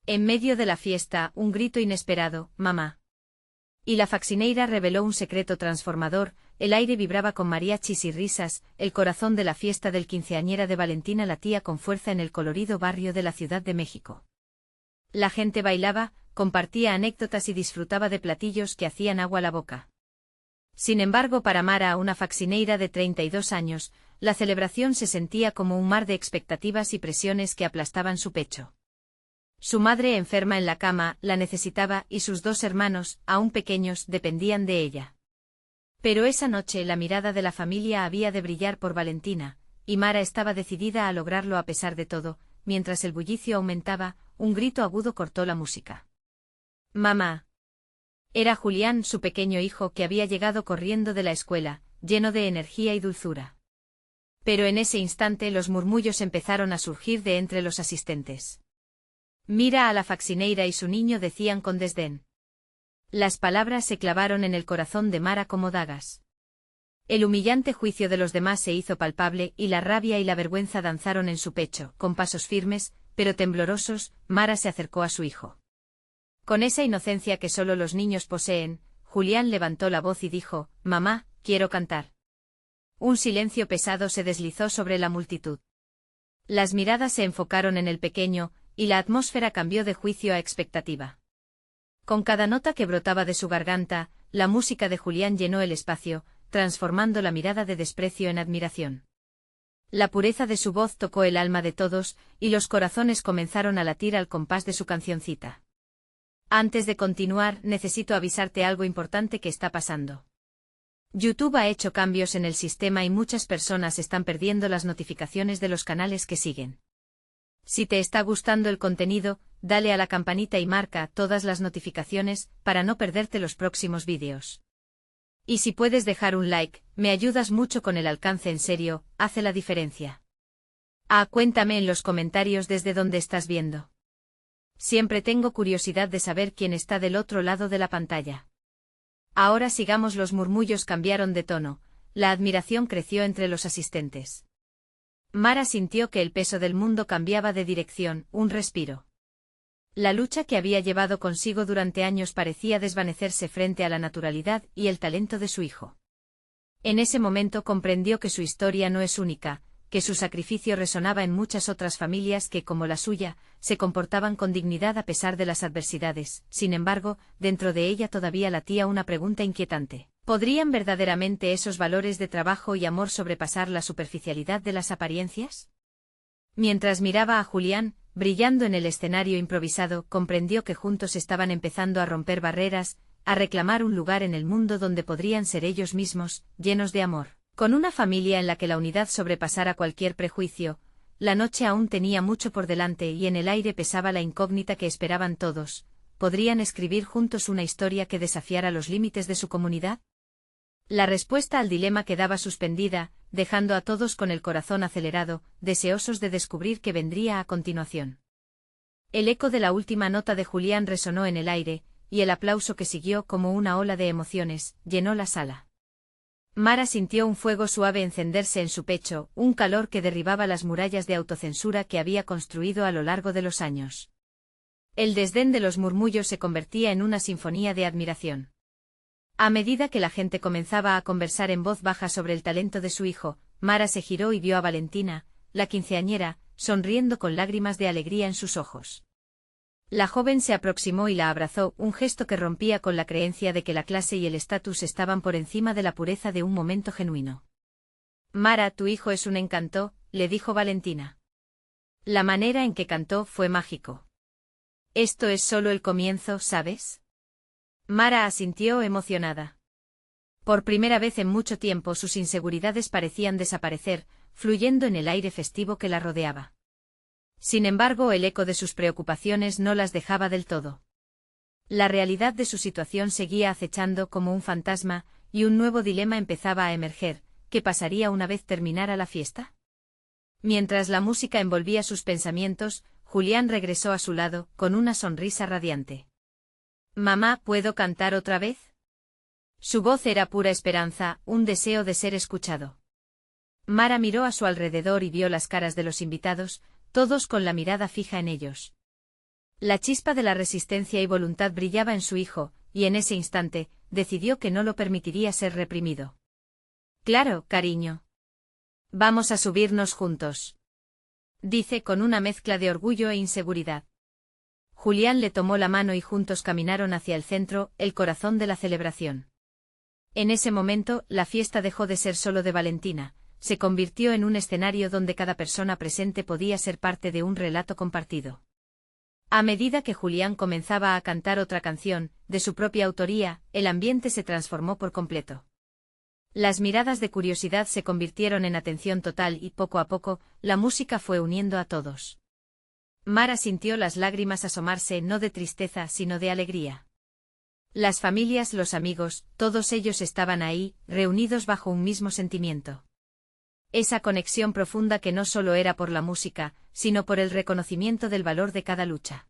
En medio de la fiesta, un grito inesperado, «¡Mamá!». Y la faccineira reveló un secreto transformador, el aire vibraba con mariachis y risas, el corazón de la fiesta del quinceañera de Valentina latía con fuerza en el colorido barrio de la Ciudad de México. La gente bailaba, compartía anécdotas y disfrutaba de platillos que hacían agua a la boca. Sin embargo, para Mara, una faccineira de 32 años, la celebración se sentía como un mar de expectativas y presiones que aplastaban su pecho. Su madre, enferma en la cama, la necesitaba y sus dos hermanos, aún pequeños, dependían de ella. Pero esa noche la mirada de la familia había de brillar por Valentina, y Mara estaba decidida a lograrlo a pesar de todo. Mientras el bullicio aumentaba, un grito agudo cortó la música. «¡Mamá!». Era Julián, su pequeño hijo, que había llegado corriendo de la escuela, lleno de energía y dulzura. Pero en ese instante los murmullos empezaron a surgir de entre los asistentes. «Mira a la faccineira y su niño», decían con desdén. Las palabras se clavaron en el corazón de Mara como dagas. El humillante juicio de los demás se hizo palpable y la rabia y la vergüenza danzaron en su pecho. Con pasos firmes, pero temblorosos, Mara se acercó a su hijo. Con esa inocencia que solo los niños poseen, Julián levantó la voz y dijo: «Mamá, quiero cantar». Un silencio pesado se deslizó sobre la multitud. Las miradas se enfocaron en el pequeño, y la atmósfera cambió de juicio a expectativa. Con cada nota que brotaba de su garganta, la música de Julián llenó el espacio, transformando la mirada de desprecio en admiración. La pureza de su voz tocó el alma de todos, y los corazones comenzaron a latir al compás de su cancioncita. Antes de continuar, necesito avisarte algo importante que está pasando. YouTube ha hecho cambios en el sistema y muchas personas están perdiendo las notificaciones de los canales que siguen. Si te está gustando el contenido, dale a la campanita y marca todas las notificaciones para no perderte los próximos vídeos. Y si puedes dejar un like, me ayudas mucho con el alcance, en serio, hace la diferencia. Cuéntame en los comentarios desde dónde estás viendo. Siempre tengo curiosidad de saber quién está del otro lado de la pantalla. Ahora sigamos. Los murmullos cambiaron de tono, la admiración creció entre los asistentes. Mara sintió que el peso del mundo cambiaba de dirección, un respiro. La lucha que había llevado consigo durante años parecía desvanecerse frente a la naturalidad y el talento de su hijo. En ese momento comprendió que su historia no es única, que su sacrificio resonaba en muchas otras familias que, como la suya, se comportaban con dignidad a pesar de las adversidades. Sin embargo, dentro de ella todavía latía una pregunta inquietante. ¿Podrían verdaderamente esos valores de trabajo y amor sobrepasar la superficialidad de las apariencias? Mientras miraba a Julián, brillando en el escenario improvisado, comprendió que juntos estaban empezando a romper barreras, a reclamar un lugar en el mundo donde podrían ser ellos mismos, llenos de amor. Con una familia en la que la unidad sobrepasara cualquier prejuicio, la noche aún tenía mucho por delante y en el aire pesaba la incógnita que esperaban todos. ¿Podrían escribir juntos una historia que desafiara los límites de su comunidad? La respuesta al dilema quedaba suspendida, dejando a todos con el corazón acelerado, deseosos de descubrir qué vendría a continuación. El eco de la última nota de Julián resonó en el aire, y el aplauso que siguió como una ola de emociones, llenó la sala. Mara sintió un fuego suave encenderse en su pecho, un calor que derribaba las murallas de autocensura que había construido a lo largo de los años. El desdén de los murmullos se convertía en una sinfonía de admiración. A medida que la gente comenzaba a conversar en voz baja sobre el talento de su hijo, Mara se giró y vio a Valentina, la quinceañera, sonriendo con lágrimas de alegría en sus ojos. La joven se aproximó y la abrazó, un gesto que rompía con la creencia de que la clase y el estatus estaban por encima de la pureza de un momento genuino. «Mara, tu hijo es un encanto», le dijo Valentina. La manera en que cantó fue mágico. «Esto es solo el comienzo, ¿sabes?». Mara asintió emocionada. Por primera vez en mucho tiempo sus inseguridades parecían desaparecer, fluyendo en el aire festivo que la rodeaba. Sin embargo, el eco de sus preocupaciones no las dejaba del todo. La realidad de su situación seguía acechando como un fantasma, y un nuevo dilema empezaba a emerger: ¿qué pasaría una vez terminara la fiesta? Mientras la música envolvía sus pensamientos, Julián regresó a su lado, con una sonrisa radiante. «Mamá, ¿puedo cantar otra vez?». Su voz era pura esperanza, un deseo de ser escuchado. Mara miró a su alrededor y vio las caras de los invitados, todos con la mirada fija en ellos. La chispa de la resistencia y voluntad brillaba en su hijo, y en ese instante, decidió que no lo permitiría ser reprimido. Claro, cariño. Vamos a subirnos juntos. Dice con una mezcla de orgullo e inseguridad. Julián le tomó la mano y juntos caminaron hacia el centro, el corazón de la celebración. En ese momento, la fiesta dejó de ser solo de Valentina, se convirtió en un escenario donde cada persona presente podía ser parte de un relato compartido. A medida que Julián comenzaba a cantar otra canción, de su propia autoría, el ambiente se transformó por completo. Las miradas de curiosidad se convirtieron en atención total y poco a poco, la música fue uniendo a todos. Mara sintió las lágrimas asomarse no de tristeza sino de alegría. Las familias, los amigos, todos ellos estaban ahí, reunidos bajo un mismo sentimiento. Esa conexión profunda que no solo era por la música, sino por el reconocimiento del valor de cada lucha.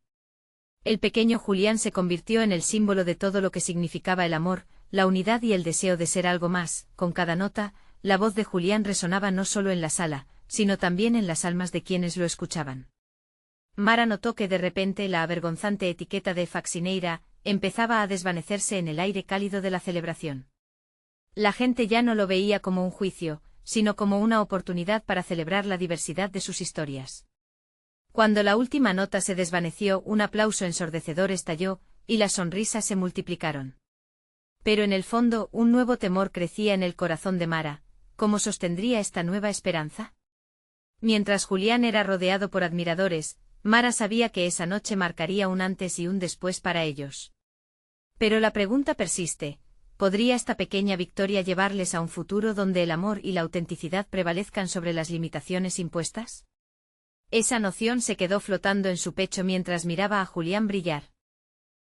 El pequeño Julián se convirtió en el símbolo de todo lo que significaba el amor, la unidad y el deseo de ser algo más. Con cada nota, la voz de Julián resonaba no solo en la sala, sino también en las almas de quienes lo escuchaban. Mara notó que de repente la avergonzante etiqueta de faxineira empezaba a desvanecerse en el aire cálido de la celebración. La gente ya no lo veía como un juicio, sino como una oportunidad para celebrar la diversidad de sus historias. Cuando la última nota se desvaneció, un aplauso ensordecedor estalló, y las sonrisas se multiplicaron. Pero en el fondo, un nuevo temor crecía en el corazón de Mara. ¿Cómo sostendría esta nueva esperanza? Mientras Julián era rodeado por admiradores, Mara sabía que esa noche marcaría un antes y un después para ellos. Pero la pregunta persiste: ¿podría esta pequeña victoria llevarles a un futuro donde el amor y la autenticidad prevalezcan sobre las limitaciones impuestas? Esa noción se quedó flotando en su pecho mientras miraba a Julián brillar.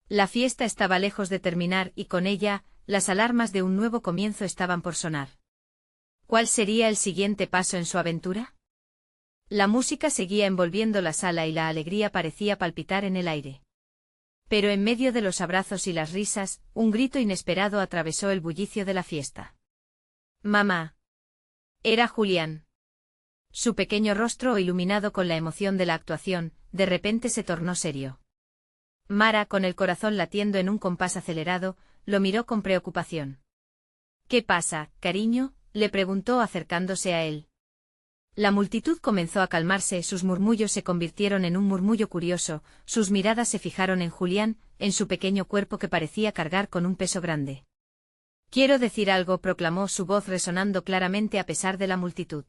La fiesta estaba lejos de terminar y con ella, las alarmas de un nuevo comienzo estaban por sonar. ¿Cuál sería el siguiente paso en su aventura? La música seguía envolviendo la sala y la alegría parecía palpitar en el aire. Pero en medio de los abrazos y las risas, un grito inesperado atravesó el bullicio de la fiesta. ¡Mamá! Era Julián. Su pequeño rostro, iluminado con la emoción de la actuación, de repente se tornó serio. Mara, con el corazón latiendo en un compás acelerado, lo miró con preocupación. ¿Qué pasa, cariño?, le preguntó acercándose a él. La multitud comenzó a calmarse, sus murmullos se convirtieron en un murmullo curioso, sus miradas se fijaron en Julián, en su pequeño cuerpo que parecía cargar con un peso grande. Quiero decir algo, proclamó, su voz resonando claramente a pesar de la multitud.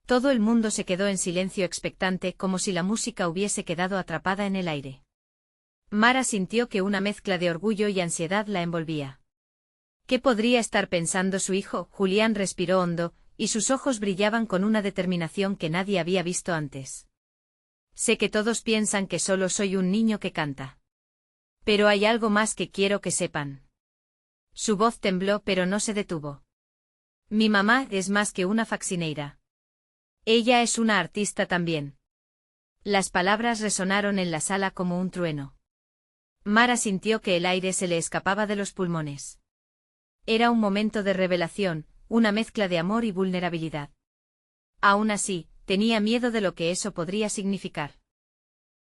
Todo el mundo se quedó en silencio expectante, como si la música hubiese quedado atrapada en el aire. Mara sintió que una mezcla de orgullo y ansiedad la envolvía. ¿Qué podría estar pensando su hijo? Julián respiró hondo, y sus ojos brillaban con una determinación que nadie había visto antes. Sé que todos piensan que solo soy un niño que canta. Pero hay algo más que quiero que sepan. Su voz tembló pero no se detuvo. Mi mamá es más que una faxineira. Ella es una artista también. Las palabras resonaron en la sala como un trueno. Mara sintió que el aire se le escapaba de los pulmones. Era un momento de revelación, una mezcla de amor y vulnerabilidad. Aún así, tenía miedo de lo que eso podría significar.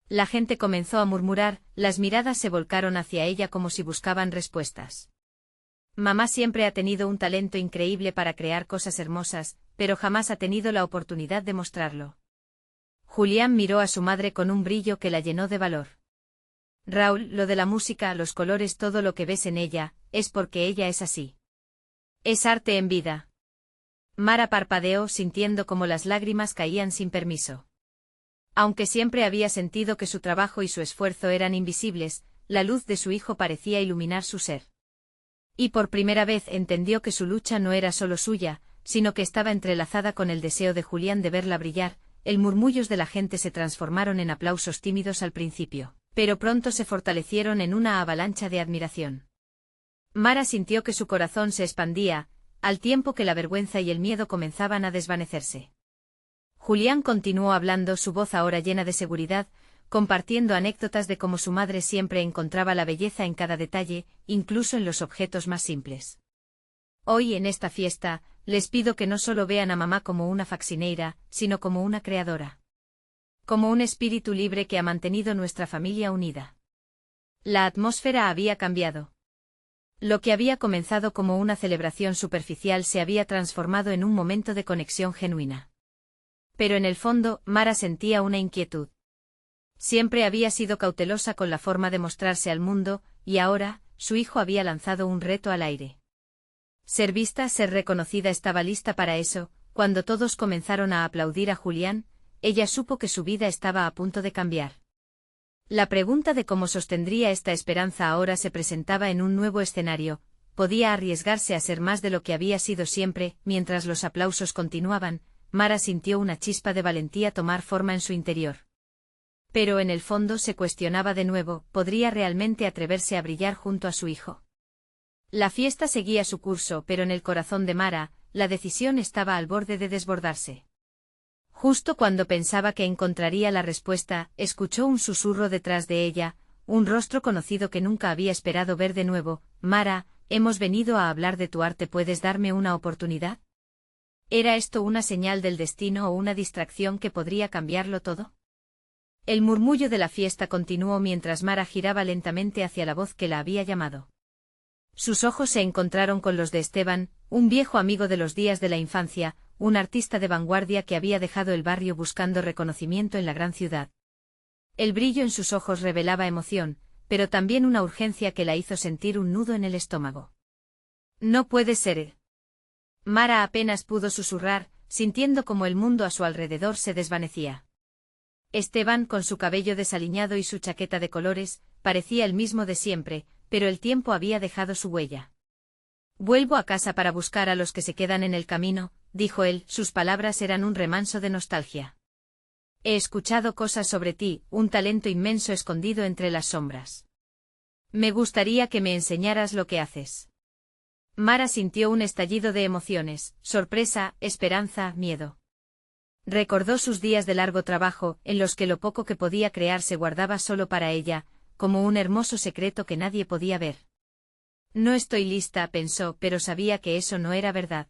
La gente comenzó a murmurar, las miradas se volcaron hacia ella como si buscaban respuestas. Mamá siempre ha tenido un talento increíble para crear cosas hermosas, pero jamás ha tenido la oportunidad de mostrarlo. Julián miró a su madre con un brillo que la llenó de valor. Raúl, lo de la música, los colores, todo lo que ves en ella, es porque ella es así. Es arte en vida. Mara parpadeó sintiendo como las lágrimas caían sin permiso. Aunque siempre había sentido que su trabajo y su esfuerzo eran invisibles, la luz de su hijo parecía iluminar su ser. Y por primera vez entendió que su lucha no era solo suya, sino que estaba entrelazada con el deseo de Julián de verla brillar. El murmullos de la gente se transformaron en aplausos tímidos al principio, pero pronto se fortalecieron en una avalancha de admiración. Mara sintió que su corazón se expandía, al tiempo que la vergüenza y el miedo comenzaban a desvanecerse. Julián continuó hablando, su voz ahora llena de seguridad, compartiendo anécdotas de cómo su madre siempre encontraba la belleza en cada detalle, incluso en los objetos más simples. Hoy en esta fiesta, les pido que no solo vean a mamá como una faxineira, sino como una creadora. como un espíritu libre que ha mantenido nuestra familia unida. La atmósfera había cambiado. Lo que había comenzado como una celebración superficial se había transformado en un momento de conexión genuina. Pero en el fondo, Mara sentía una inquietud. Siempre había sido cautelosa con la forma de mostrarse al mundo, y ahora, su hijo había lanzado un reto al aire. Ser vista, ser reconocida estaba lista para eso. Cuando todos comenzaron a aplaudir a Julián, ella supo que su vida estaba a punto de cambiar. La pregunta de cómo sostendría esta esperanza ahora se presentaba en un nuevo escenario. Podía arriesgarse a ser más de lo que había sido siempre. Mientras los aplausos continuaban, Mara sintió una chispa de valentía tomar forma en su interior. Pero en el fondo se cuestionaba de nuevo, ¿podría realmente atreverse a brillar junto a su hijo? La fiesta seguía su curso, pero en el corazón de Mara, la decisión estaba al borde de desbordarse. Justo cuando pensaba que encontraría la respuesta, escuchó un susurro detrás de ella, un rostro conocido que nunca había esperado ver de nuevo. Mara, hemos venido a hablar de tu arte, ¿puedes darme una oportunidad? ¿Era esto una señal del destino o una distracción que podría cambiarlo todo? El murmullo de la fiesta continuó mientras Mara giraba lentamente hacia la voz que la había llamado. Sus ojos se encontraron con los de Esteban, un viejo amigo de los días de la infancia, un artista de vanguardia que había dejado el barrio buscando reconocimiento en la gran ciudad. El brillo en sus ojos revelaba emoción, pero también una urgencia que la hizo sentir un nudo en el estómago. No puede ser. Mara apenas pudo susurrar, sintiendo como el mundo a su alrededor se desvanecía. Esteban, con su cabello desaliñado y su chaqueta de colores, parecía el mismo de siempre, pero el tiempo había dejado su huella. Vuelvo a casa para buscar a los que se quedan en el camino, dijo él, sus palabras eran un remanso de nostalgia. He escuchado cosas sobre ti, un talento inmenso escondido entre las sombras. Me gustaría que me enseñaras lo que haces. Mara sintió un estallido de emociones, sorpresa, esperanza, miedo. Recordó sus días de largo trabajo, en los que lo poco que podía crear se guardaba solo para ella, como un hermoso secreto que nadie podía ver. No estoy lista, pensó, pero sabía que eso no era verdad.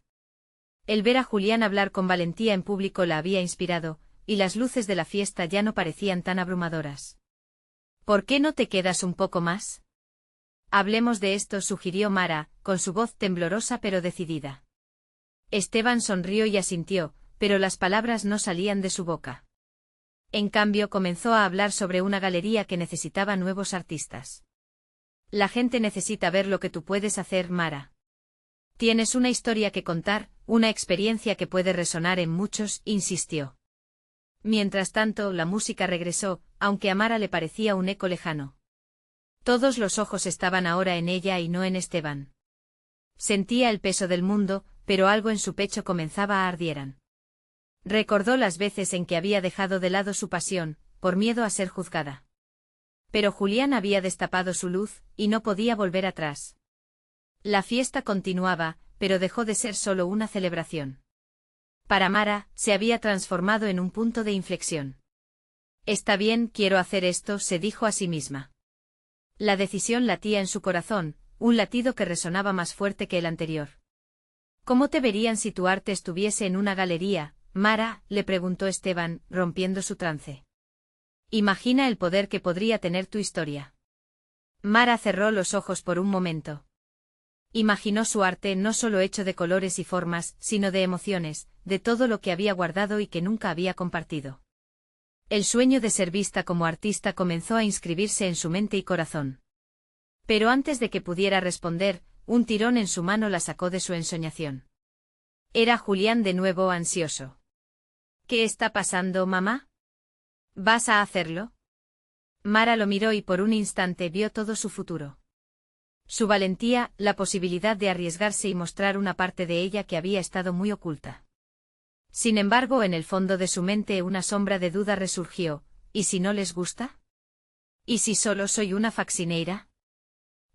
El ver a Julián hablar con valentía en público la había inspirado, y las luces de la fiesta ya no parecían tan abrumadoras. ¿Por qué no te quedas un poco más? Hablemos de esto, sugirió Mara, con su voz temblorosa pero decidida. Esteban sonrió y asintió, pero las palabras no salían de su boca. En cambio, comenzó a hablar sobre una galería que necesitaba nuevos artistas. La gente necesita ver lo que tú puedes hacer, Mara. Tienes una historia que contar, una experiencia que puede resonar en muchos, insistió. Mientras tanto, la música regresó, aunque a Mara le parecía un eco lejano. Todos los ojos estaban ahora en ella y no en Esteban. Sentía el peso del mundo, pero algo en su pecho comenzaba a ardieran. Recordó las veces en que había dejado de lado su pasión, por miedo a ser juzgada. Pero Julián había destapado su luz, y no podía volver atrás. La fiesta continuaba, pero dejó de ser solo una celebración. Para Mara, se había transformado en un punto de inflexión. Está bien, quiero hacer esto, se dijo a sí misma. La decisión latía en su corazón, un latido que resonaba más fuerte que el anterior. ¿Cómo te verían si tu arte estuviese en una galería, Mara?, le preguntó Esteban, rompiendo su trance. Imagina el poder que podría tener tu historia. Mara cerró los ojos por un momento. Imaginó su arte no solo hecho de colores y formas, sino de emociones, de todo lo que había guardado y que nunca había compartido. El sueño de ser vista como artista comenzó a inscribirse en su mente y corazón. Pero antes de que pudiera responder, un tirón en su mano la sacó de su ensoñación. Era Julián de nuevo, ansioso. ¿Qué está pasando, mamá? ¿Vas a hacerlo? Mara lo miró y por un instante vio todo su futuro. Su valentía, la posibilidad de arriesgarse y mostrar una parte de ella que había estado muy oculta. Sin embargo, en el fondo de su mente una sombra de duda resurgió. ¿Y si no les gusta? ¿Y si solo soy una faxineira?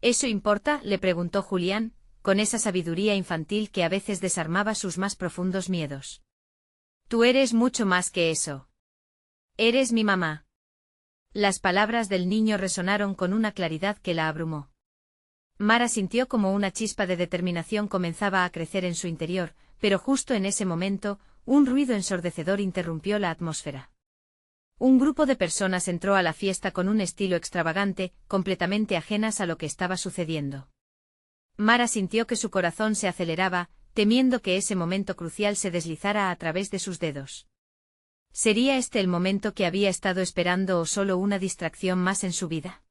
¿Eso importa?, le preguntó Julián, con esa sabiduría infantil que a veces desarmaba sus más profundos miedos. Tú eres mucho más que eso. Eres mi mamá. Las palabras del niño resonaron con una claridad que la abrumó. Mara sintió como una chispa de determinación comenzaba a crecer en su interior, pero justo en ese momento, un ruido ensordecedor interrumpió la atmósfera. Un grupo de personas entró a la fiesta con un estilo extravagante, completamente ajenas a lo que estaba sucediendo. Mara sintió que su corazón se aceleraba, temiendo que ese momento crucial se deslizara a través de sus dedos. ¿Sería este el momento que había estado esperando o solo una distracción más en su vida?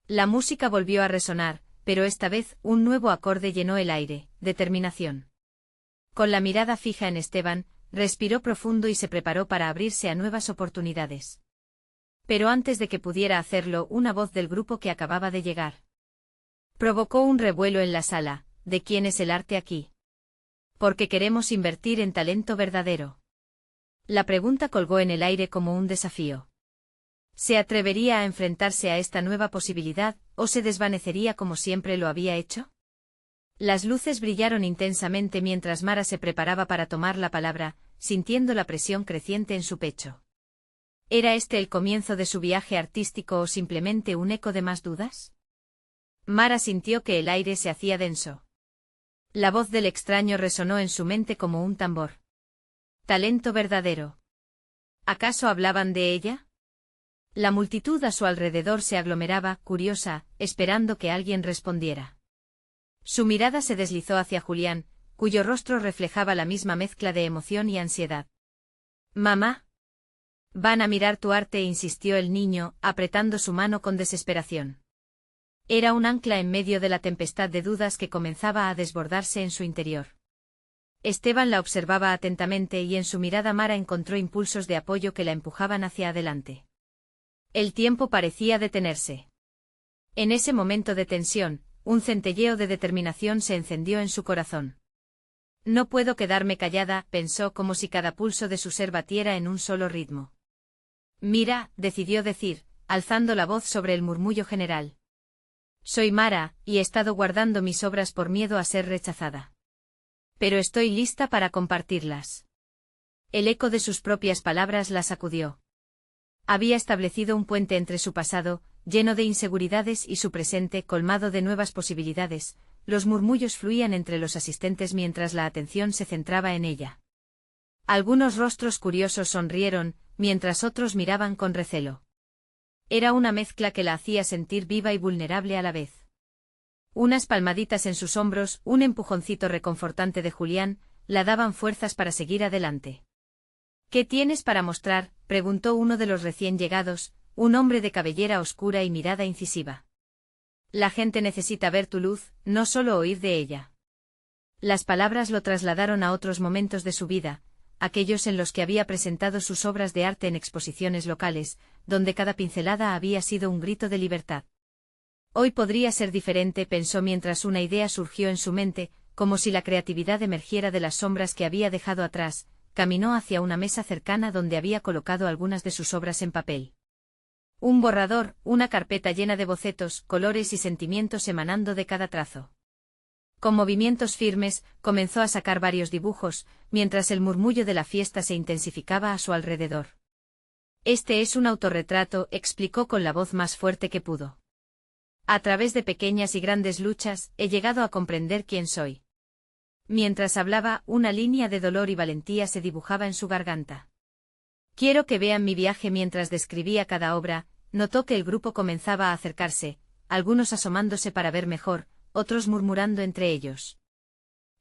La música volvió a resonar, pero esta vez un nuevo acorde llenó el aire: determinación. Con la mirada fija en Esteban, respiró profundo y se preparó para abrirse a nuevas oportunidades. Pero antes de que pudiera hacerlo, una voz del grupo que acababa de llegar provocó un revuelo en la sala. ¿De quién es el arte aquí? Porque queremos invertir en talento verdadero. La pregunta colgó en el aire como un desafío. ¿Se atrevería a enfrentarse a esta nueva posibilidad, o se desvanecería como siempre lo había hecho? Las luces brillaron intensamente mientras Mara se preparaba para tomar la palabra, sintiendo la presión creciente en su pecho. ¿Era este el comienzo de su viaje artístico o simplemente un eco de más dudas? Mara sintió que el aire se hacía denso. La voz del extraño resonó en su mente como un tambor. Talento verdadero. ¿Acaso hablaban de ella? La multitud a su alrededor se aglomeraba, curiosa, esperando que alguien respondiera. Su mirada se deslizó hacia Julián, cuyo rostro reflejaba la misma mezcla de emoción y ansiedad. «Mamá. Van a mirar tu arte», insistió el niño, apretando su mano con desesperación. Era un ancla en medio de la tempestad de dudas que comenzaba a desbordarse en su interior. Esteban la observaba atentamente y en su mirada Mara encontró impulsos de apoyo que la empujaban hacia adelante. El tiempo parecía detenerse. En ese momento de tensión, un centelleo de determinación se encendió en su corazón. «No puedo quedarme callada», pensó, como si cada pulso de su ser batiera en un solo ritmo. «Mira», decidió decir, alzando la voz sobre el murmullo general. «Soy Mara, y he estado guardando mis obras por miedo a ser rechazada. Pero estoy lista para compartirlas». El eco de sus propias palabras la sacudió. Había establecido un puente entre su pasado, lleno de inseguridades, y su presente, colmado de nuevas posibilidades. Los murmullos fluían entre los asistentes mientras la atención se centraba en ella. Algunos rostros curiosos sonrieron, mientras otros miraban con recelo. Era una mezcla que la hacía sentir viva y vulnerable a la vez. Unas palmaditas en sus hombros, un empujoncito reconfortante de Julián, la daban fuerzas para seguir adelante. «¿Qué tienes para mostrar?», preguntó uno de los recién llegados, un hombre de cabellera oscura y mirada incisiva. «La gente necesita ver tu luz, no solo oír de ella». Las palabras lo trasladaron a otros momentos de su vida, aquellos en los que había presentado sus obras de arte en exposiciones locales, donde cada pincelada había sido un grito de libertad. Hoy podría ser diferente, pensó mientras una idea surgió en su mente, como si la creatividad emergiera de las sombras que había dejado atrás. Caminó hacia una mesa cercana donde había colocado algunas de sus obras en papel. Un borrador, una carpeta llena de bocetos, colores y sentimientos emanando de cada trazo. Con movimientos firmes, comenzó a sacar varios dibujos, mientras el murmullo de la fiesta se intensificaba a su alrededor. «Este es un autorretrato», explicó con la voz más fuerte que pudo. «A través de pequeñas y grandes luchas, he llegado a comprender quién soy». Mientras hablaba, una línea de dolor y valentía se dibujaba en su garganta. «Quiero que vean mi viaje». Mientras describía cada obra, notó que el grupo comenzaba a acercarse, algunos asomándose para ver mejor, otros murmurando entre ellos.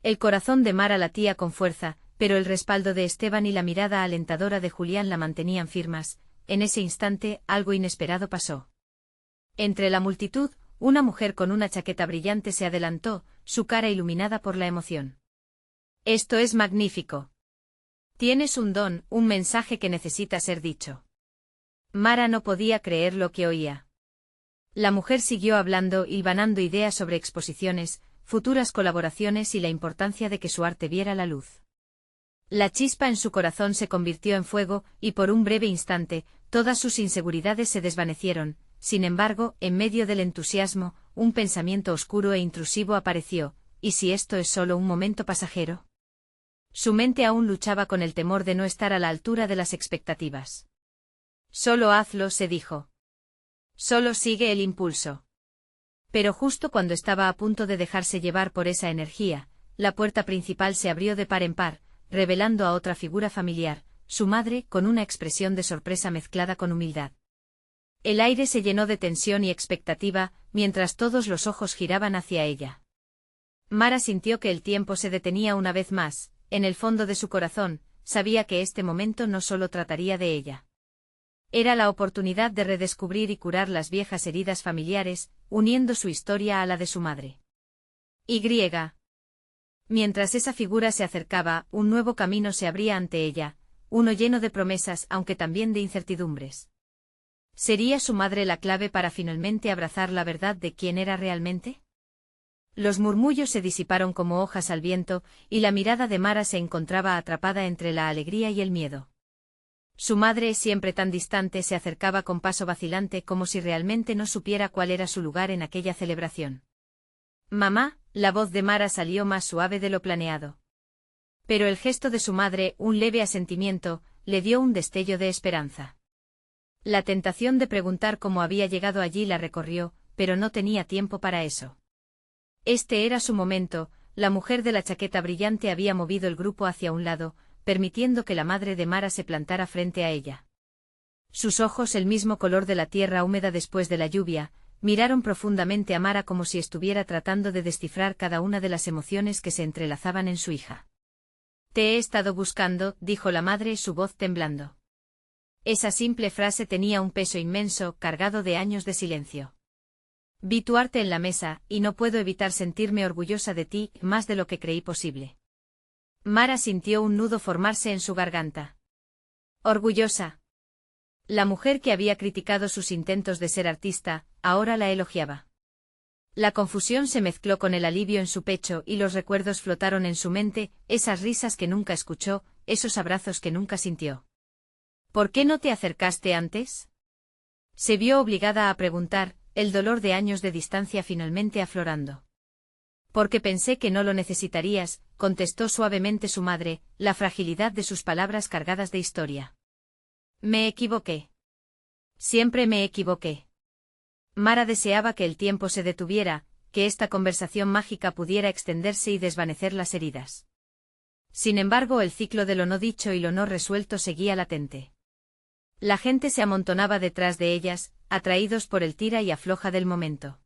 El corazón de Mara latía con fuerza, pero el respaldo de Esteban y la mirada alentadora de Julián la mantenían firmes. En ese instante, algo inesperado pasó. Entre la multitud, una mujer con una chaqueta brillante se adelantó, su cara iluminada por la emoción. «Esto es magnífico. Tienes un don, un mensaje que necesita ser dicho». Mara no podía creer lo que oía. La mujer siguió hablando, hilvanando ideas sobre exposiciones, futuras colaboraciones y la importancia de que su arte viera la luz. La chispa en su corazón se convirtió en fuego, y por un breve instante, todas sus inseguridades se desvanecieron. Sin embargo, en medio del entusiasmo, un pensamiento oscuro e intrusivo apareció: ¿y si esto es solo un momento pasajero? Su mente aún luchaba con el temor de no estar a la altura de las expectativas. «Solo hazlo», se dijo. «Solo sigue el impulso». Pero justo cuando estaba a punto de dejarse llevar por esa energía, la puerta principal se abrió de par en par, revelando a otra figura familiar, su madre, con una expresión de sorpresa mezclada con humildad. El aire se llenó de tensión y expectativa, mientras todos los ojos giraban hacia ella. Mara sintió que el tiempo se detenía una vez más. En el fondo de su corazón, sabía que este momento no solo trataría de ella. Era la oportunidad de redescubrir y curar las viejas heridas familiares, uniendo su historia a la de su madre. Y. Mientras esa figura se acercaba, un nuevo camino se abría ante ella, uno lleno de promesas aunque también de incertidumbres. ¿Sería su madre la clave para finalmente abrazar la verdad de quién era realmente? Los murmullos se disiparon como hojas al viento, y la mirada de Mara se encontraba atrapada entre la alegría y el miedo. Su madre, siempre tan distante, se acercaba con paso vacilante como si realmente no supiera cuál era su lugar en aquella celebración. «Mamá», la voz de Mara salió más suave de lo planeado. Pero el gesto de su madre, un leve asentimiento, le dio un destello de esperanza. La tentación de preguntar cómo había llegado allí la recorrió, pero no tenía tiempo para eso. Este era su momento. La mujer de la chaqueta brillante había movido el grupo hacia un lado, permitiendo que la madre de Mara se plantara frente a ella. Sus ojos, el mismo color de la tierra húmeda después de la lluvia, miraron profundamente a Mara como si estuviera tratando de descifrar cada una de las emociones que se entrelazaban en su hija. «Te he estado buscando», dijo la madre, su voz temblando. Esa simple frase tenía un peso inmenso, cargado de años de silencio. «Vi tu arte en la mesa, y no puedo evitar sentirme orgullosa de ti, más de lo que creí posible». Mara sintió un nudo formarse en su garganta. «¿Orgullosa?». La mujer que había criticado sus intentos de ser artista, ahora la elogiaba. La confusión se mezcló con el alivio en su pecho y los recuerdos flotaron en su mente, esas risas que nunca escuchó, esos abrazos que nunca sintió. «¿Por qué no te acercaste antes?». Se vio obligada a preguntar, el dolor de años de distancia finalmente aflorando. «Porque pensé que no lo necesitarías», contestó suavemente su madre, la fragilidad de sus palabras cargadas de historia. «Me equivoqué. Siempre me equivoqué». Mara deseaba que el tiempo se detuviera, que esta conversación mágica pudiera extenderse y desvanecer las heridas. Sin embargo, el ciclo de lo no dicho y lo no resuelto seguía latente. La gente se amontonaba detrás de ellas, atraídos por el tira y afloja del momento.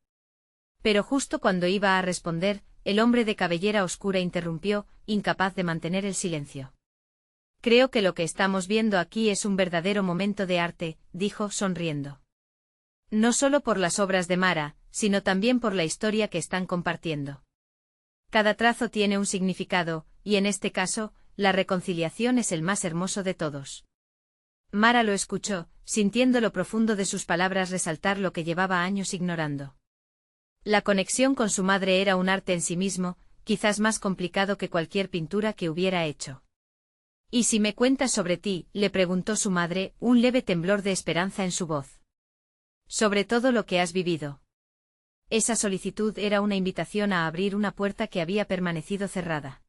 Pero justo cuando iba a responder, el hombre de cabellera oscura interrumpió, incapaz de mantener el silencio. «Creo que lo que estamos viendo aquí es un verdadero momento de arte», dijo, sonriendo. «No solo por las obras de Mara, sino también por la historia que están compartiendo. Cada trazo tiene un significado, y en este caso, la reconciliación es el más hermoso de todos». Mara lo escuchó, sintiendo lo profundo de sus palabras resaltar lo que llevaba años ignorando. La conexión con su madre era un arte en sí mismo, quizás más complicado que cualquier pintura que hubiera hecho. «¿Y si me cuentas sobre ti?», le preguntó su madre, un leve temblor de esperanza en su voz. «Sobre todo lo que has vivido». Esa solicitud era una invitación a abrir una puerta que había permanecido cerrada.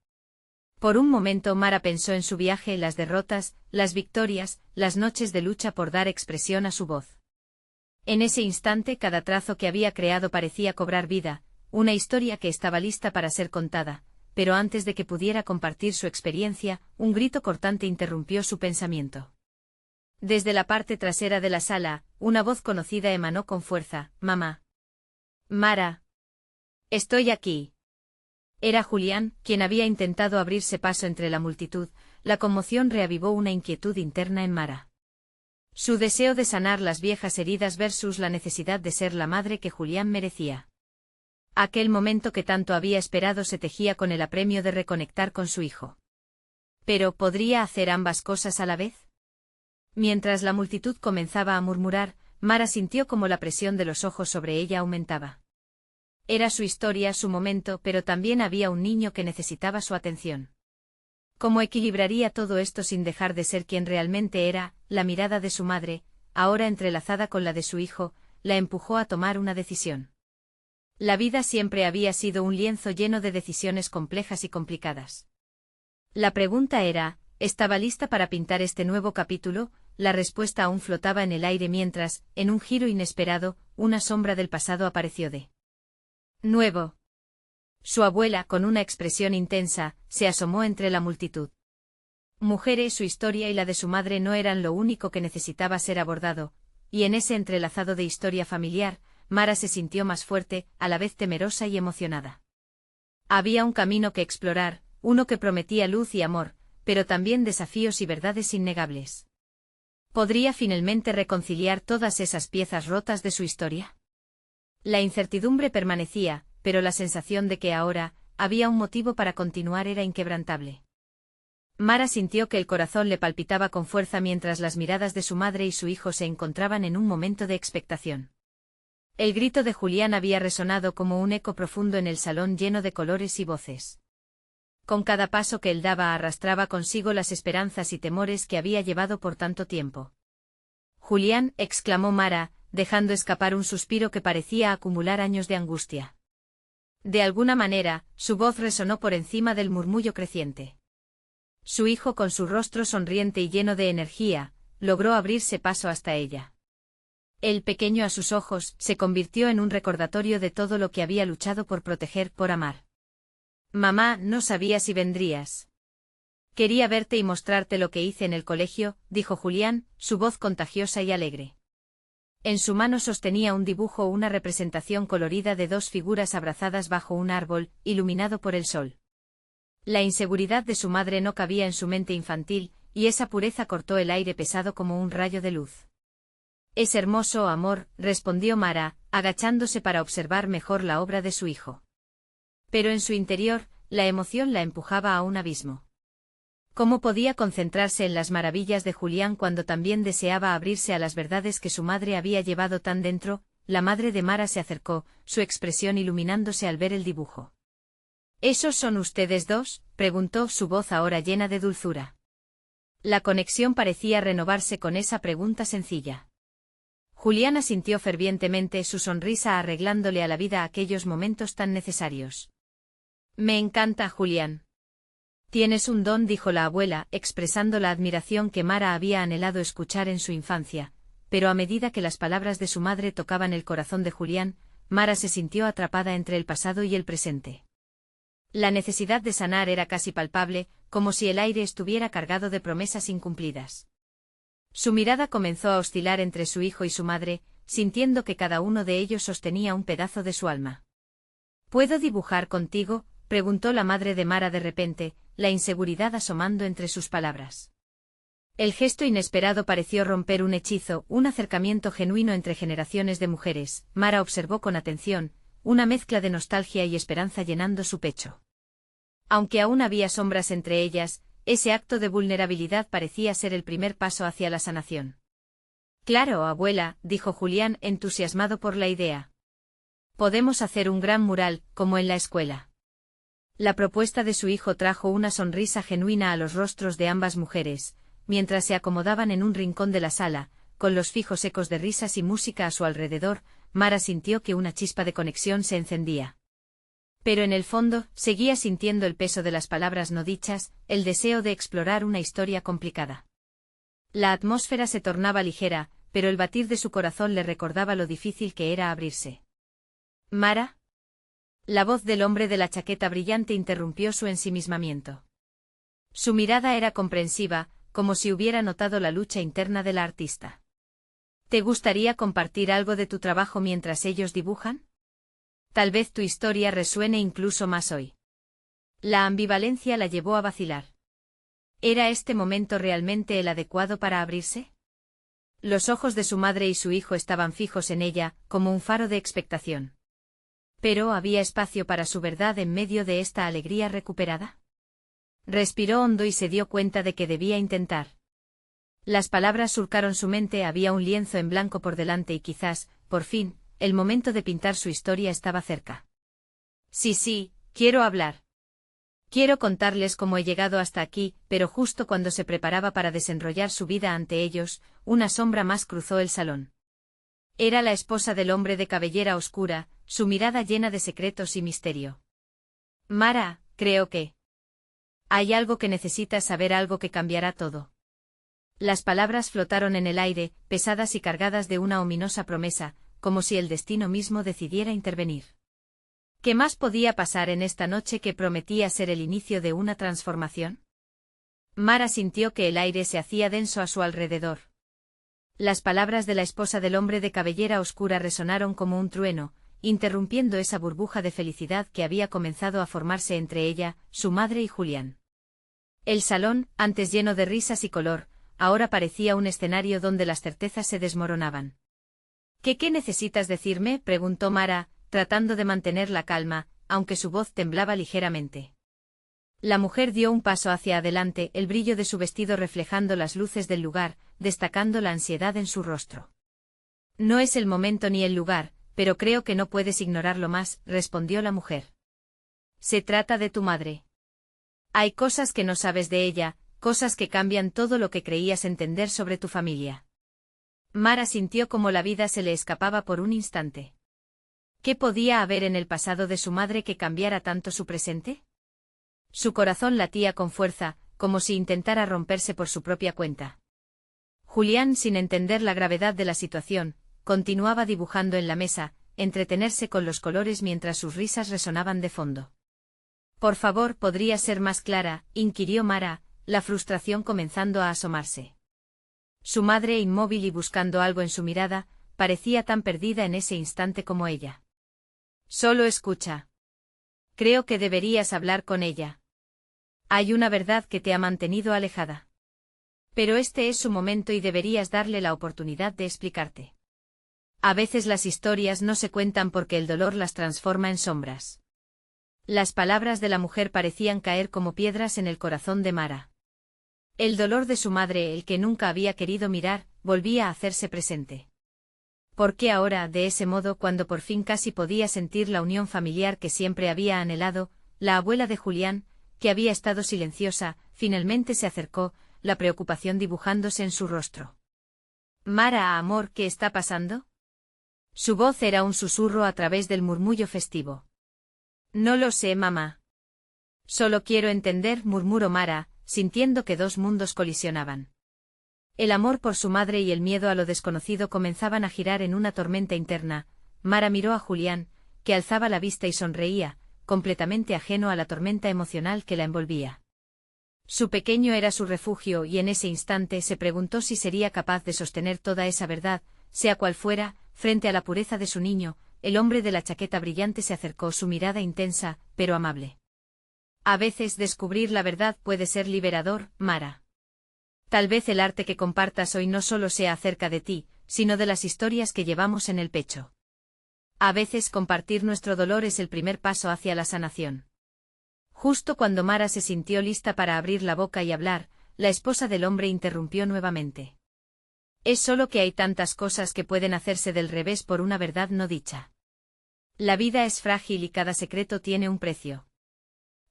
Por un momento Mara pensó en su viaje, las derrotas, las victorias, las noches de lucha por dar expresión a su voz. En ese instante cada trazo que había creado parecía cobrar vida, una historia que estaba lista para ser contada, pero antes de que pudiera compartir su experiencia, un grito cortante interrumpió su pensamiento. Desde la parte trasera de la sala, una voz conocida emanó con fuerza: «Mamá». «Mara». «Estoy aquí». Era Julián, quien había intentado abrirse paso entre la multitud. La conmoción reavivó una inquietud interna en Mara. Su deseo de sanar las viejas heridas versus la necesidad de ser la madre que Julián merecía. Aquel momento que tanto había esperado se tejía con el apremio de reconectar con su hijo. Pero ¿podría hacer ambas cosas a la vez? Mientras la multitud comenzaba a murmurar, Mara sintió como la presión de los ojos sobre ella aumentaba. Era su historia, su momento, pero también había un niño que necesitaba su atención. ¿Cómo equilibraría todo esto sin dejar de ser quien realmente era? La mirada de su madre, ahora entrelazada con la de su hijo, la empujó a tomar una decisión. La vida siempre había sido un lienzo lleno de decisiones complejas y complicadas. La pregunta era, ¿estaba lista para pintar este nuevo capítulo? La respuesta aún flotaba en el aire mientras, en un giro inesperado, una sombra del pasado apareció de nuevo. Su abuela, con una expresión intensa, se asomó entre la multitud. Mujeres, su historia y la de su madre no eran lo único que necesitaba ser abordado, y en ese entrelazado de historia familiar, Mara se sintió más fuerte, a la vez temerosa y emocionada. Había un camino que explorar, uno que prometía luz y amor, pero también desafíos y verdades innegables. ¿Podría finalmente reconciliar todas esas piezas rotas de su historia? La incertidumbre permanecía, pero la sensación de que ahora había un motivo para continuar era inquebrantable. Mara sintió que el corazón le palpitaba con fuerza mientras las miradas de su madre y su hijo se encontraban en un momento de expectación. El grito de Julián había resonado como un eco profundo en el salón lleno de colores y voces. Con cada paso que él daba arrastraba consigo las esperanzas y temores que había llevado por tanto tiempo. «Julián», exclamó Mara, dejando escapar un suspiro que parecía acumular años de angustia. De alguna manera, su voz resonó por encima del murmullo creciente. Su hijo, con su rostro sonriente y lleno de energía, logró abrirse paso hasta ella. El pequeño a sus ojos se convirtió en un recordatorio de todo lo que había luchado por proteger, por amar. «Mamá, no sabía si vendrías. Quería verte y mostrarte lo que hice en el colegio», dijo Julián, su voz contagiosa y alegre. En su mano sostenía un dibujo o una representación colorida de dos figuras abrazadas bajo un árbol, iluminado por el sol. La inseguridad de su madre no cabía en su mente infantil, y esa pureza cortó el aire pesado como un rayo de luz. «Es hermoso, amor», respondió Mara, agachándose para observar mejor la obra de su hijo. Pero en su interior, la emoción la empujaba a un abismo. ¿Cómo podía concentrarse en las maravillas de Julián cuando también deseaba abrirse a las verdades que su madre había llevado tan dentro? La madre de Mara se acercó, su expresión iluminándose al ver el dibujo. «¿Esos son ustedes dos?», preguntó, su voz ahora llena de dulzura. La conexión parecía renovarse con esa pregunta sencilla. Julián asintió fervientemente, su sonrisa arreglándole a la vida aquellos momentos tan necesarios. «Me encanta, Julián. Tienes un don», dijo la abuela, expresando la admiración que Mara había anhelado escuchar en su infancia, pero a medida que las palabras de su madre tocaban el corazón de Julián, Mara se sintió atrapada entre el pasado y el presente. La necesidad de sanar era casi palpable, como si el aire estuviera cargado de promesas incumplidas. Su mirada comenzó a oscilar entre su hijo y su madre, sintiendo que cada uno de ellos sostenía un pedazo de su alma. «¿Puedo dibujar contigo?», preguntó la madre de Mara de repente, la inseguridad asomando entre sus palabras. El gesto inesperado pareció romper un hechizo, un acercamiento genuino entre generaciones de mujeres. Mara observó con atención, una mezcla de nostalgia y esperanza llenando su pecho. Aunque aún había sombras entre ellas, ese acto de vulnerabilidad parecía ser el primer paso hacia la sanación. «Claro, abuela», dijo Julián, entusiasmado por la idea. «Podemos hacer un gran mural, como en la escuela». La propuesta de su hijo trajo una sonrisa genuina a los rostros de ambas mujeres, mientras se acomodaban en un rincón de la sala, con los fijos ecos de risas y música a su alrededor. Mara sintió que una chispa de conexión se encendía. Pero en el fondo, seguía sintiendo el peso de las palabras no dichas, el deseo de explorar una historia complicada. La atmósfera se tornaba ligera, pero el batir de su corazón le recordaba lo difícil que era abrirse. «Mara». La voz del hombre de la chaqueta brillante interrumpió su ensimismamiento. Su mirada era comprensiva, como si hubiera notado la lucha interna de la artista. «¿Te gustaría compartir algo de tu trabajo mientras ellos dibujan? Tal vez tu historia resuene incluso más hoy». La ambivalencia la llevó a vacilar. ¿Era este momento realmente el adecuado para abrirse? Los ojos de su madre y su hijo estaban fijos en ella, como un faro de expectación. Pero ¿había espacio para su verdad en medio de esta alegría recuperada? Respiró hondo y se dio cuenta de que debía intentar. Las palabras surcaron su mente, había un lienzo en blanco por delante y quizás, por fin, el momento de pintar su historia estaba cerca. «Sí, quiero hablar. Quiero contarles cómo he llegado hasta aquí», pero justo cuando se preparaba para desenrollar su vida ante ellos, una sombra más cruzó el salón. Era la esposa del hombre de cabellera oscura, su mirada llena de secretos y misterio. «Mara, creo que hay algo que necesitas saber, algo que cambiará todo». Las palabras flotaron en el aire, pesadas y cargadas de una ominosa promesa, como si el destino mismo decidiera intervenir. ¿Qué más podía pasar en esta noche que prometía ser el inicio de una transformación? Mara sintió que el aire se hacía denso a su alrededor. Las palabras de la esposa del hombre de cabellera oscura resonaron como un trueno, interrumpiendo esa burbuja de felicidad que había comenzado a formarse entre ella, su madre y Julián. El salón, antes lleno de risas y color, ahora parecía un escenario donde las certezas se desmoronaban. ¿Qué necesitas decirme?, preguntó Mara, tratando de mantener la calma, aunque su voz temblaba ligeramente. La mujer dio un paso hacia adelante, el brillo de su vestido reflejando las luces del lugar, destacando la ansiedad en su rostro. No es el momento ni el lugar, pero creo que no puedes ignorarlo más, respondió la mujer. Se trata de tu madre. Hay cosas que no sabes de ella, cosas que cambian todo lo que creías entender sobre tu familia. Mara sintió como la vida se le escapaba por un instante. ¿Qué podía haber en el pasado de su madre que cambiara tanto su presente? Su corazón latía con fuerza, como si intentara romperse por su propia cuenta. Julián, sin entender la gravedad de la situación, continuaba dibujando en la mesa, entretenerse con los colores mientras sus risas resonaban de fondo. Por favor, ¿podría ser más clara?, inquirió Mara, la frustración comenzando a asomarse. Su madre, inmóvil y buscando algo en su mirada, parecía tan perdida en ese instante como ella. Solo escucha. Creo que deberías hablar con ella. Hay una verdad que te ha mantenido alejada. Pero este es su momento y deberías darle la oportunidad de explicarte. A veces las historias no se cuentan porque el dolor las transforma en sombras. Las palabras de la mujer parecían caer como piedras en el corazón de Mara. El dolor de su madre, el que nunca había querido mirar, volvía a hacerse presente. ¿Por qué ahora, de ese modo, cuando por fin casi podía sentir la unión familiar que siempre había anhelado, la abuela de Julián, que había estado silenciosa, finalmente se acercó, la preocupación dibujándose en su rostro? Mara, amor, ¿qué está pasando? Su voz era un susurro a través del murmullo festivo. No lo sé, mamá. Solo quiero entender, murmuró Mara, sintiendo que dos mundos colisionaban. El amor por su madre y el miedo a lo desconocido comenzaban a girar en una tormenta interna. Mara miró a Julián, que alzaba la vista y sonreía, completamente ajeno a la tormenta emocional que la envolvía. Su pequeño era su refugio y en ese instante se preguntó si sería capaz de sostener toda esa verdad, sea cual fuera, frente a la pureza de su niño. El hombre de la chaqueta brillante se acercó, su mirada intensa, pero amable. A veces descubrir la verdad puede ser liberador, Mara. Tal vez el arte que compartas hoy no solo sea acerca de ti, sino de las historias que llevamos en el pecho. A veces compartir nuestro dolor es el primer paso hacia la sanación. Justo cuando Mara se sintió lista para abrir la boca y hablar, la esposa del hombre interrumpió nuevamente. Es solo que hay tantas cosas que pueden hacerse del revés por una verdad no dicha. La vida es frágil y cada secreto tiene un precio.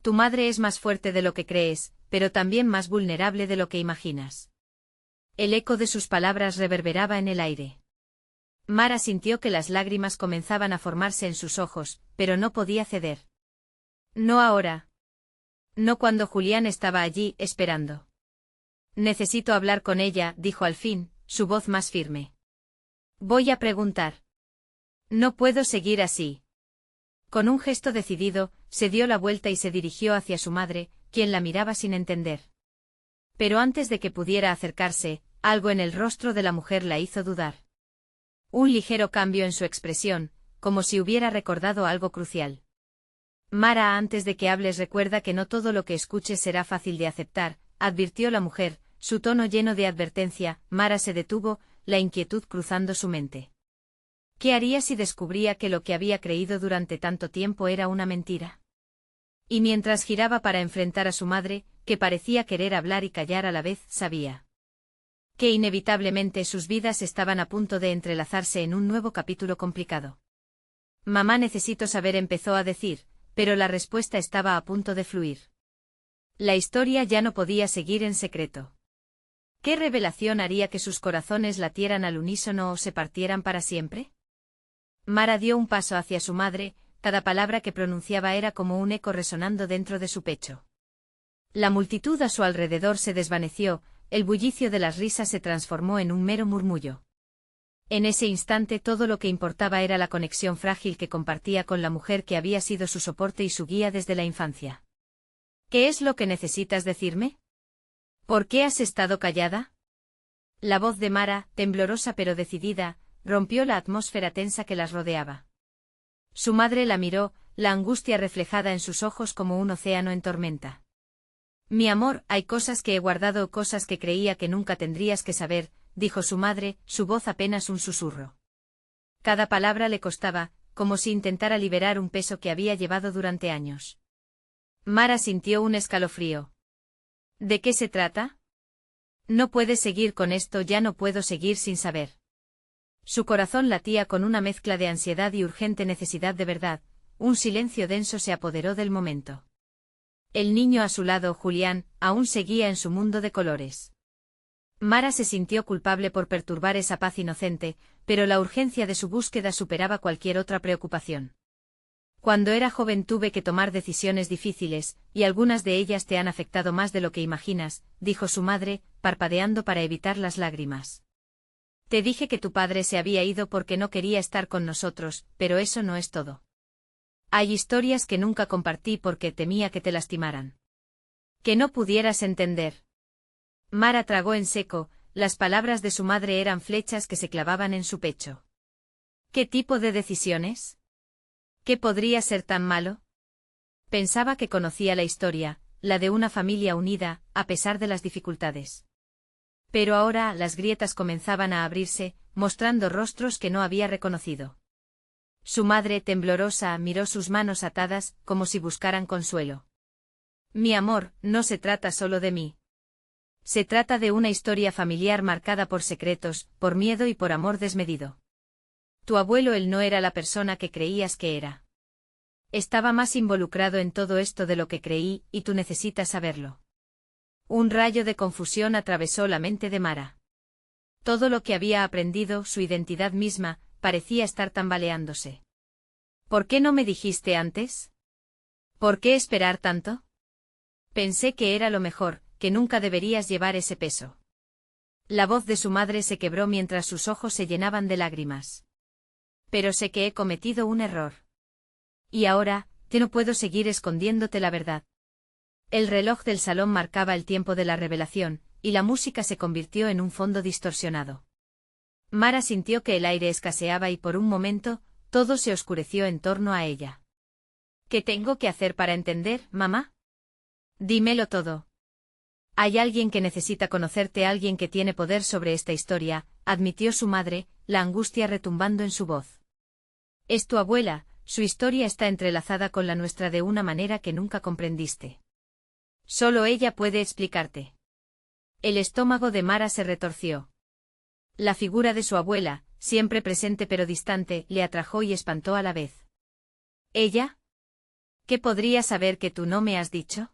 Tu madre es más fuerte de lo que crees, pero también más vulnerable de lo que imaginas. El eco de sus palabras reverberaba en el aire. Mara sintió que las lágrimas comenzaban a formarse en sus ojos, pero no podía ceder. No ahora. No cuando Julián estaba allí, esperando. Necesito hablar con ella, dijo al fin, su voz más firme. Voy a preguntar. No puedo seguir así. Con un gesto decidido, se dio la vuelta y se dirigió hacia su madre, quien la miraba sin entender. Pero antes de que pudiera acercarse, algo en el rostro de la mujer la hizo dudar. Un ligero cambio en su expresión, como si hubiera recordado algo crucial. Mara, antes de que hables recuerda que no todo lo que escuches será fácil de aceptar, advirtió la mujer, su tono lleno de advertencia. Mara se detuvo, la inquietud cruzando su mente. ¿Qué haría si descubría que lo que había creído durante tanto tiempo era una mentira? Y mientras giraba para enfrentar a su madre, que parecía querer hablar y callar a la vez, sabía que inevitablemente sus vidas estaban a punto de entrelazarse en un nuevo capítulo complicado. Mamá, necesito saber, empezó a decir, pero la respuesta estaba a punto de fluir. La historia ya no podía seguir en secreto. ¿Qué revelación haría que sus corazones latieran al unísono o se partieran para siempre? Mara dio un paso hacia su madre, cada palabra que pronunciaba era como un eco resonando dentro de su pecho. La multitud a su alrededor se desvaneció, el bullicio de las risas se transformó en un mero murmullo. En ese instante todo lo que importaba era la conexión frágil que compartía con la mujer que había sido su soporte y su guía desde la infancia. ¿Qué es lo que necesitas decirme? ¿Por qué has estado callada? La voz de Mara, temblorosa pero decidida, rompió la atmósfera tensa que las rodeaba. Su madre la miró, la angustia reflejada en sus ojos como un océano en tormenta. Mi amor, hay cosas que he guardado, cosas que creía que nunca tendrías que saber, dijo su madre, su voz apenas un susurro. Cada palabra le costaba, como si intentara liberar un peso que había llevado durante años. Mara sintió un escalofrío. ¿De qué se trata? No puedes seguir con esto, ya no puedo seguir sin saber. Su corazón latía con una mezcla de ansiedad y urgente necesidad de verdad, un silencio denso se apoderó del momento. El niño a su lado, Julián, aún seguía en su mundo de colores. Mara se sintió culpable por perturbar esa paz inocente, pero la urgencia de su búsqueda superaba cualquier otra preocupación. Cuando era joven tuve que tomar decisiones difíciles, y algunas de ellas te han afectado más de lo que imaginas, dijo su madre, parpadeando para evitar las lágrimas. Te dije que tu padre se había ido porque no quería estar con nosotros, pero eso no es todo. Hay historias que nunca compartí porque temía que te lastimaran. Que no pudieras entender. Mara tragó en seco, las palabras de su madre eran flechas que se clavaban en su pecho. ¿Qué tipo de decisiones? ¿Qué podría ser tan malo? Pensaba que conocía la historia, la de una familia unida, a pesar de las dificultades. Pero ahora las grietas comenzaban a abrirse, mostrando rostros que no había reconocido. Su madre, temblorosa, miró sus manos atadas, como si buscaran consuelo. Mi amor, no se trata solo de mí. Se trata de una historia familiar marcada por secretos, por miedo y por amor desmedido. Tu abuelo, él no era la persona que creías que era. Estaba más involucrado en todo esto de lo que creí, y tú necesitas saberlo. Un rayo de confusión atravesó la mente de Mara. Todo lo que había aprendido, su identidad misma, parecía estar tambaleándose. ¿Por qué no me dijiste antes? ¿Por qué esperar tanto? Pensé que era lo mejor, que nunca deberías llevar ese peso. La voz de su madre se quebró mientras sus ojos se llenaban de lágrimas. Pero sé que he cometido un error. Y ahora, que no puedo seguir escondiéndote la verdad. El reloj del salón marcaba el tiempo de la revelación, y la música se convirtió en un fondo distorsionado. Mara sintió que el aire escaseaba y por un momento, todo se oscureció en torno a ella. ¿Qué tengo que hacer para entender, mamá? Dímelo todo. Hay alguien que necesita conocerte, alguien que tiene poder sobre esta historia, admitió su madre, la angustia retumbando en su voz. Es tu abuela, su historia está entrelazada con la nuestra de una manera que nunca comprendiste. Solo ella puede explicarte. El estómago de Mara se retorció. La figura de su abuela, siempre presente pero distante, le atrajo y espantó a la vez. ¿Ella? ¿Qué podría saber que tú no me has dicho?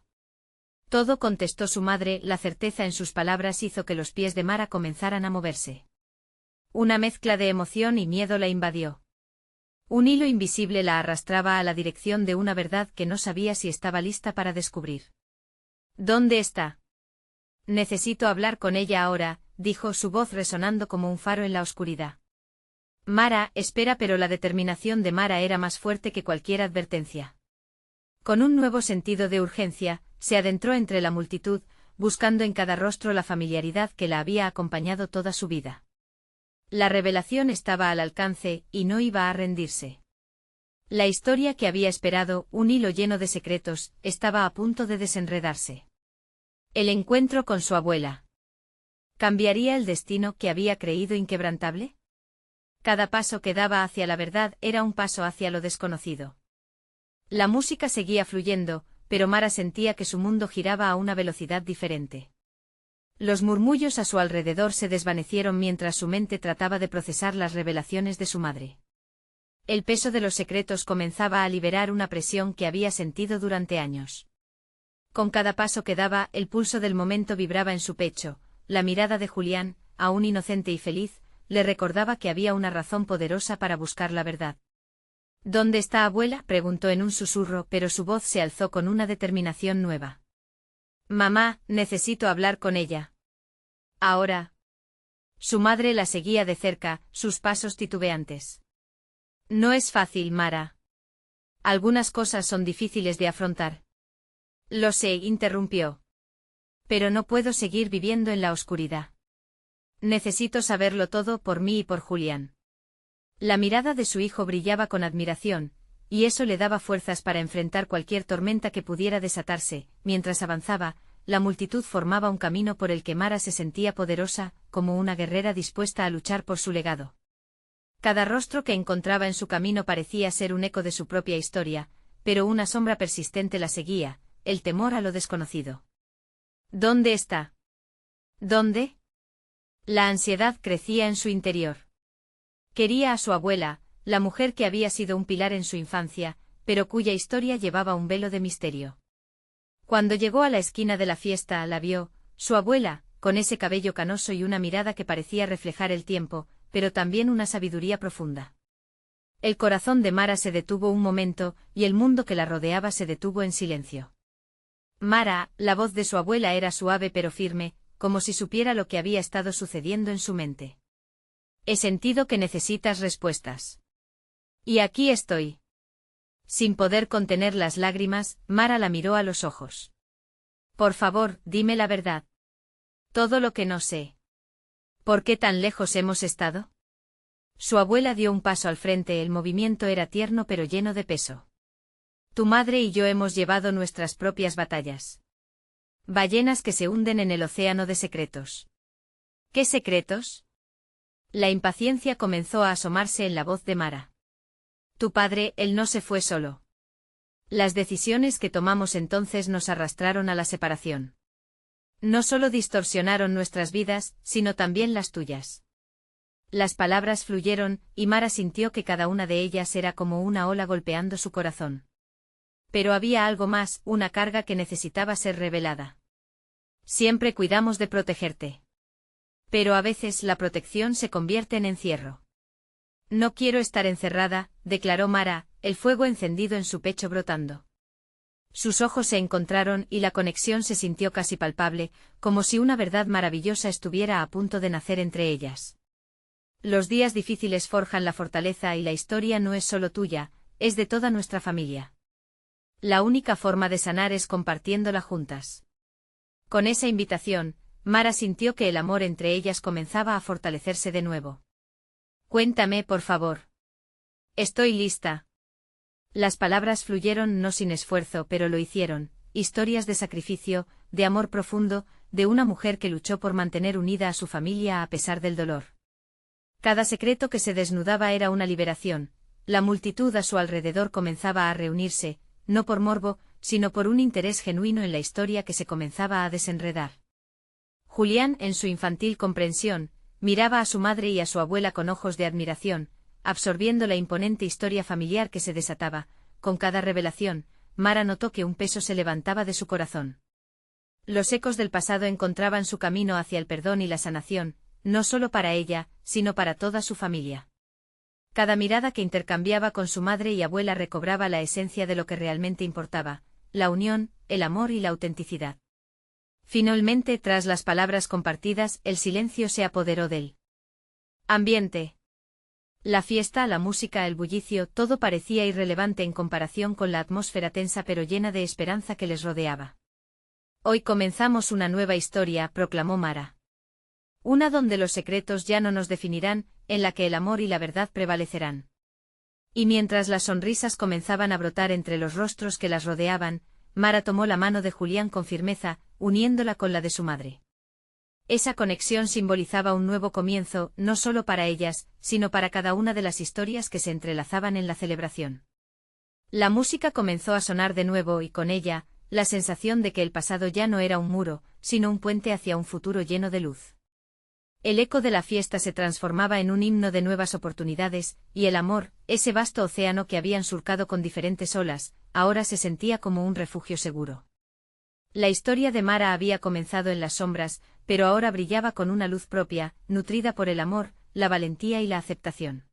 Todo, contestó su madre, la certeza en sus palabras hizo que los pies de Mara comenzaran a moverse. Una mezcla de emoción y miedo la invadió. Un hilo invisible la arrastraba a la dirección de una verdad que no sabía si estaba lista para descubrir. ¿Dónde está? Necesito hablar con ella ahora, dijo su voz resonando como un faro en la oscuridad. Mara, espera, pero la determinación de Mara era más fuerte que cualquier advertencia. Con un nuevo sentido de urgencia, se adentró entre la multitud, buscando en cada rostro la familiaridad que la había acompañado toda su vida. La revelación estaba al alcance, y no iba a rendirse. La historia que había esperado, un hilo lleno de secretos, estaba a punto de desenredarse. El encuentro con su abuela. ¿Cambiaría el destino que había creído inquebrantable? Cada paso que daba hacia la verdad era un paso hacia lo desconocido. La música seguía fluyendo, pero Mara sentía que su mundo giraba a una velocidad diferente. Los murmullos a su alrededor se desvanecieron mientras su mente trataba de procesar las revelaciones de su madre. El peso de los secretos comenzaba a liberar una presión que había sentido durante años. Con cada paso que daba, el pulso del momento vibraba en su pecho, la mirada de Julián, aún inocente y feliz, le recordaba que había una razón poderosa para buscar la verdad. ¿Dónde está abuela?, preguntó en un susurro, pero su voz se alzó con una determinación nueva. Mamá, necesito hablar con ella. Ahora. Su madre la seguía de cerca, sus pasos titubeantes. No es fácil, Mara. Algunas cosas son difíciles de afrontar. Lo sé, interrumpió. Pero no puedo seguir viviendo en la oscuridad. Necesito saberlo todo por mí y por Julián. La mirada de su hijo brillaba con admiración, y eso le daba fuerzas para enfrentar cualquier tormenta que pudiera desatarse. Mientras avanzaba, la multitud formaba un camino por el que Mara se sentía poderosa, como una guerrera dispuesta a luchar por su legado. Cada rostro que encontraba en su camino parecía ser un eco de su propia historia, pero una sombra persistente la seguía, el temor a lo desconocido. ¿Dónde está? ¿Dónde? La ansiedad crecía en su interior. Quería a su abuela, la mujer que había sido un pilar en su infancia, pero cuya historia llevaba un velo de misterio. Cuando llegó a la esquina de la fiesta, la vio, su abuela, con ese cabello canoso y una mirada que parecía reflejar el tiempo, pero también una sabiduría profunda. El corazón de Mara se detuvo un momento, y el mundo que la rodeaba se detuvo en silencio. Mara, la voz de su abuela era suave pero firme, como si supiera lo que había estado sucediendo en su mente. He sentido que necesitas respuestas. Y aquí estoy. Sin poder contener las lágrimas, Mara la miró a los ojos. Por favor, dime la verdad. Todo lo que no sé. ¿Por qué tan lejos hemos estado? Su abuela dio un paso al frente, el movimiento era tierno pero lleno de peso. Tu madre y yo hemos llevado nuestras propias batallas. Ballenas que se hunden en el océano de secretos. ¿Qué secretos? La impaciencia comenzó a asomarse en la voz de Mara. Tu padre, él no se fue solo. Las decisiones que tomamos entonces nos arrastraron a la separación. No solo distorsionaron nuestras vidas, sino también las tuyas. Las palabras fluyeron, y Mara sintió que cada una de ellas era como una ola golpeando su corazón. Pero había algo más, una carga que necesitaba ser revelada. Siempre cuidamos de protegerte. Pero a veces la protección se convierte en encierro. No quiero estar encerrada, declaró Mara, el fuego encendido en su pecho brotando. Sus ojos se encontraron y la conexión se sintió casi palpable, como si una verdad maravillosa estuviera a punto de nacer entre ellas. Los días difíciles forjan la fortaleza y la historia no es solo tuya, es de toda nuestra familia. La única forma de sanar es compartiéndola juntas. Con esa invitación, Mara sintió que el amor entre ellas comenzaba a fortalecerse de nuevo. Cuéntame, por favor. Estoy lista. Las palabras fluyeron no sin esfuerzo, pero lo hicieron, historias de sacrificio, de amor profundo, de una mujer que luchó por mantener unida a su familia a pesar del dolor. Cada secreto que se desnudaba era una liberación, la multitud a su alrededor comenzaba a reunirse, no por morbo, sino por un interés genuino en la historia que se comenzaba a desenredar. Julián, en su infantil comprensión, miraba a su madre y a su abuela con ojos de admiración, absorbiendo la imponente historia familiar que se desataba. Con cada revelación, Mara notó que un peso se levantaba de su corazón. Los ecos del pasado encontraban su camino hacia el perdón y la sanación, no solo para ella, sino para toda su familia. Cada mirada que intercambiaba con su madre y abuela recobraba la esencia de lo que realmente importaba, la unión, el amor y la autenticidad. Finalmente, tras las palabras compartidas, el silencio se apoderó del ambiente. La fiesta, la música, el bullicio, todo parecía irrelevante en comparación con la atmósfera tensa pero llena de esperanza que les rodeaba. Hoy comenzamos una nueva historia, proclamó Mara. Una donde los secretos ya no nos definirán, en la que el amor y la verdad prevalecerán. Y mientras las sonrisas comenzaban a brotar entre los rostros que las rodeaban, Mara tomó la mano de Julián con firmeza, uniéndola con la de su madre. Esa conexión simbolizaba un nuevo comienzo, no solo para ellas, sino para cada una de las historias que se entrelazaban en la celebración. La música comenzó a sonar de nuevo y con ella, la sensación de que el pasado ya no era un muro, sino un puente hacia un futuro lleno de luz. El eco de la fiesta se transformaba en un himno de nuevas oportunidades, y el amor, ese vasto océano que habían surcado con diferentes olas, ahora se sentía como un refugio seguro. La historia de Mara había comenzado en las sombras, pero ahora brillaba con una luz propia, nutrida por el amor, la valentía y la aceptación.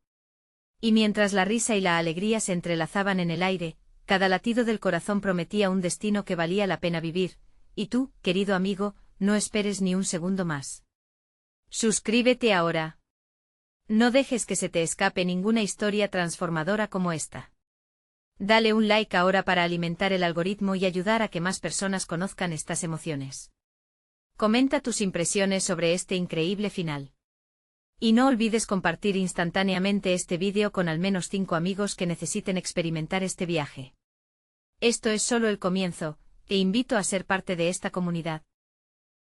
Y mientras la risa y la alegría se entrelazaban en el aire, cada latido del corazón prometía un destino que valía la pena vivir, y tú, querido amigo, no esperes ni un segundo más. Suscríbete ahora. No dejes que se te escape ninguna historia transformadora como esta. Dale un like ahora para alimentar el algoritmo y ayudar a que más personas conozcan estas emociones. Comenta tus impresiones sobre este increíble final. Y no olvides compartir instantáneamente este vídeo con al menos 5 amigos que necesiten experimentar este viaje. Esto es solo el comienzo, te invito a ser parte de esta comunidad.